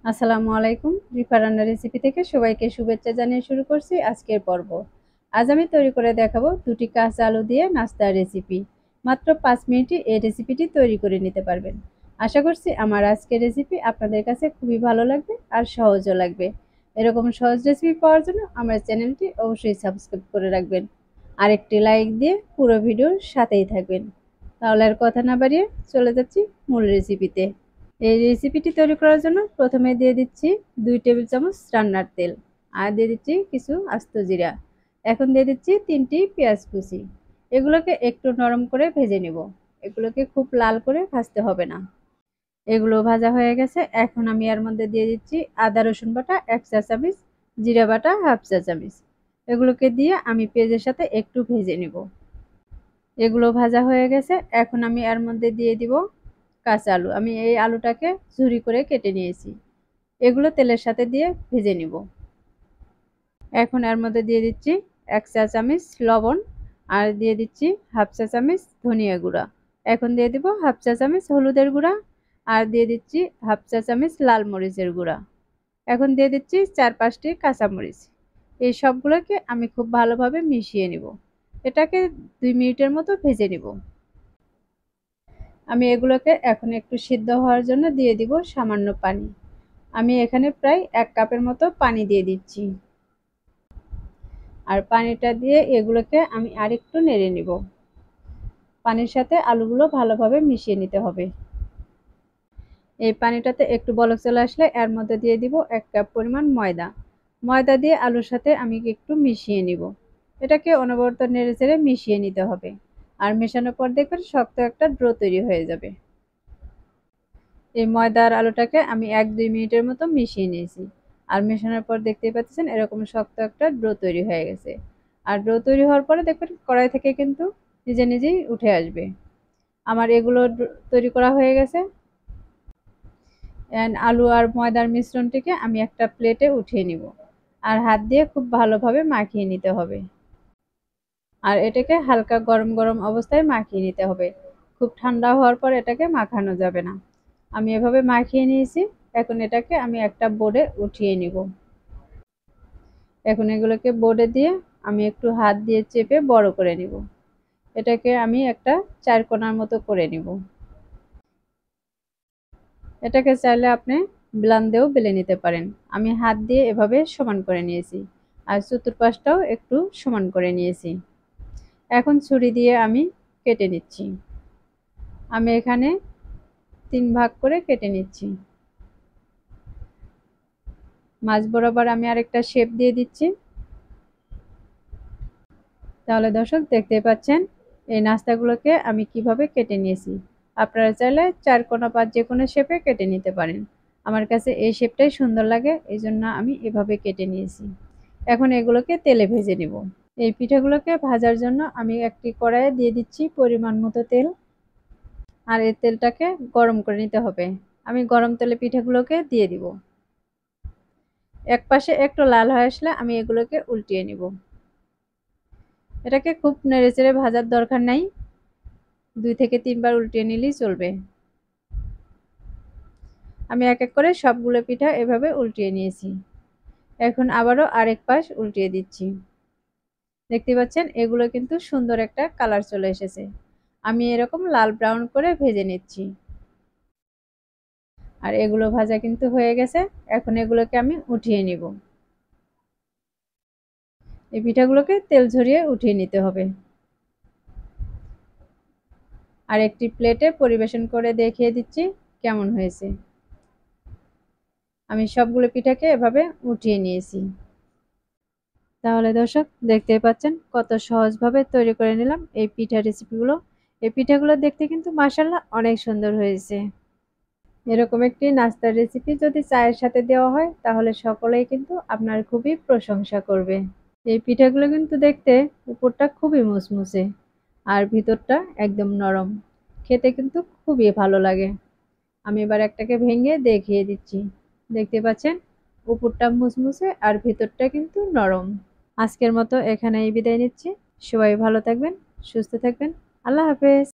আসসালামু আলাইকুম। রিফা রান্নার রেসিপি থেকে সবাইকে শুভেচ্ছা জানিয়ে শুরু করছি আজকের পর্ব। আজ আমি তৈরি করে দেখাবো 2টি কাঁচা আলু দিয়ে নাস্তার রেসিপি। মাত্র 5 মিনিটে এই রেসিপিটি তৈরি করে নিতে পারবেন। আশা করছি আমার আজকের রেসিপি আপনাদের কাছে খুবই ভালো লাগবে আর সহজও লাগবে। এরকম সহজ রেসিপি পাওয়ার জন্য আমার চ্যানেলটি অবশ্যই সাবস্ক্রাইব করে রাখবেন। আর একটি লাইক দিয়ে পুরো ভিডিওর সাথেই থাকবেন। তাহলে আর কথা না বাড়িয়ে চলে যাচ্ছি মূল রেসিপিতে। এই রেসিপিটি তৈরি করার জন্য প্রথমে দিয়ে দিচ্ছি 2 টেবিল চামচ রান্নার তেল, আর দিয়ে দিচ্ছি কিছু আস্ত জিরা। এখন দিয়ে দিচ্ছি 3টি পেঁয়াজ কুচি। এগুলোকে একটু নরম করে ভেজে নেব। এগুলোকে খুব লাল করে ভাজতে হবে না। এগুলো ভাজা হয়ে গেছে। এখন আমি এর মধ্যে দিয়ে দিচ্ছি আদা রসুন বাটা 1 চা চামচ, জিরা বাটা 1/2 চা চামচ। এগুলোকে দিয়ে আমি পেঁয়াজের সাথে একটু ভেজে নেব। এগুলো ভাজা হয়ে গেছে। এখন আমি এর মধ্যে দিয়ে দিব কাঁচা আলু। আমি এই আলুটাকে ঝুরি করে কেটে নিয়েছি। এগুলো তেলের সাথে দিয়ে ভেজে নিব। এখন এর মধ্যে দিয়ে দিচ্ছি 1 চা চামচ লবণ, আর দিয়ে দিচ্ছি 1/2 চা চামচ ধনিয়া গুঁড়া। এখন দিয়ে দিব 1/2 চা চামচ হলুদের গুঁড়া, আর দিয়ে দিচ্ছি 1/2 চা চামচ লাল মরিচের গুঁড়া। এখন দিয়ে দিচ্ছি 4-5টি কাঁচামরিচ। এই সবগুলোকে আমি খুব ভালোভাবে মিশিয়ে নিব। এটাকে 2 মিনিটের মতো ভেজে নিব। আমি এগুলোকে এখন একটু সিদ্ধ হওয়ার জন্য দিয়ে দিব সামান্য পানি। আমি এখানে প্রায় 1 কাপের মতো পানি দিয়ে দিচ্ছি। আর পানিটা দিয়ে এগুলোকে আমি আরেকটু নেড়ে নিব। পানির সাথে আলুগুলো ভালোভাবে মিশিয়ে নিতে হবে। এই পানিটাতে একটু বলক চলে আসলে এর মধ্যে দিয়ে দিব 1 কাপ পরিমাণ ময়দা। ময়দা দিয়ে আলুর সাথে আমি একটু মিশিয়ে নিব। এটাকে অনবরত নেড়ে চেড়ে মিশিয়ে নিতে হবে। আর মেশানোর পর দেখবেন শক্ত একটা ডো তৈরি হয়ে যাবে। এই ময়দা আর আলুটাকে আমি 1-2 মিনিটের মতো মিশিয়ে নিয়েছি। আর মেশানোর পর দেখতেই পাচ্ছেন এরকম শক্ত একটা ডো তৈরি হয়ে গেছে। আর ডো তৈরি হওয়ার পরে দেখবেন কড়াই থেকে কিন্তু নিজে নিজেই উঠে আসবে। আমার এগুলো তৈরি করা হয়ে গেছে। আলু আর ময়দার মিশ্রণটিকে আমি একটা প্লেটে উঠিয়ে নিব। আর হাত দিয়ে খুব ভালোভাবে মাখিয়ে নিতে হবে। আর এটাকে হালকা গরম গরম অবস্থায় মাখিয়ে নিতে হবে। খুব ঠান্ডা হওয়ার পর এটাকে মাখানো যাবে না। আমি এভাবে মাখিয়ে নিয়েছি। এখন এটাকে আমি একটা বোর্ডে উঠিয়ে নিব। এখন এগুলোকে বোর্ডে দিয়ে আমি একটু হাত দিয়ে চেপে বড় করে নিব। এটাকে আমি একটা 4 কোণার মতো করে নিব। এটাকে চাইলে আপনি বেলন দিয়েও বেলে নিতে পারেন। আমি হাত দিয়ে এভাবে সমান করে নিয়েছি। আর চতুর্পাশটাও একটু সমান করে নিয়েছি। এখন ছুরি দিয়ে আমি কেটে নিচ্ছি। আমি এখানে 3 ভাগ করে কেটে নিচ্ছি। মাঝ বরাবর আমি আরেকটা শেপ দিয়ে দিচ্ছি। তাহলে দর্শক দেখতেই পাচ্ছেন এই নাস্তাগুলোকে আমি কিভাবে কেটে নিয়েছি। আপনারা চাইলে 4 কোণা বা যে কোনো শেপে কেটে নিতে পারেন। আমার কাছে এই শেপটাই সুন্দর লাগে, এই জন্য আমি এভাবে কেটে নিয়েছি। এখন এগুলোকে তেলে ভেজে নিব। এই পিঠাগুলোকে ভাজার জন্য আমি একটি কড়াইয়ে দিয়ে দিচ্ছি পরিমাণ মতো তেল। আর এই তেলটাকে গরম করে নিতে হবে। আমি গরম তেলে পিঠাগুলোকে দিয়ে দিব। এক পাশে একটু লাল হয়ে আসলে আমি এগুলোকে উল্টিয়ে নিব। এটাকে খুব নেড়েচেড়ে ভাজার দরকার নাই। 2 থেকে 3 বার উল্টিয়ে নিলেই চলবে। আমি এক এক করে সবগুলো পিঠা এভাবে উল্টিয়ে নিয়েছি। এখন আবারও আরেক পাশ উল্টিয়ে দিচ্ছি। দেখতে পাচ্ছেন এগুলো কিন্তু সুন্দর একটা কালার চলে এসেছে। আমি এরকম লাল ব্রাউন করে ভেজে নিচ্ছি। আর এগুলো ভাজা কিন্তু হয়ে গেছে। এখন এগুলোকে আমি উঠিয়ে নিব। এই পিঠাগুলোকে তেল ঝরিয়ে উঠিয়ে নিতে হবে। আর একটি প্লেটে পরিবেশন করে দেখিয়ে দিচ্ছি কেমন হয়েছে। আমি সবগুলো পিঠাকে এভাবে উঠিয়ে নিয়েছি। তাহলে দর্শক দেখতেই পাচ্ছেন কত সহজভাবে তৈরি করে নিলাম এই পিঠা রেসিপিগুলো। এই পিঠাগুলো দেখতে কিন্তু মাশাআল্লাহ অনেক সুন্দর হয়েছে। এরকম একটি নাস্তার রেসিপি যদি চায়ের সাথে দেওয়া হয় তাহলে সকলেই কিন্তু আপনার খুবই প্রশংসা করবে। এই পিঠাগুলো কিন্তু দেখতে উপরটা খুবই মুচমুচে আর ভিতরটা একদম নরম। খেতে কিন্তু খুবই ভালো লাগে। আমি এবার একটাকে ভেঙে দেখিয়ে দিচ্ছি। দেখতে পাচ্ছেন উপরটা মুচমুচে আর ভিতরটা কিন্তু নরম। আজকের মতো এখানেই বিদায় নিচ্ছি। সবাই ভালো থাকবেন, সুস্থ থাকবেন। আল্লাহ হাফেজ।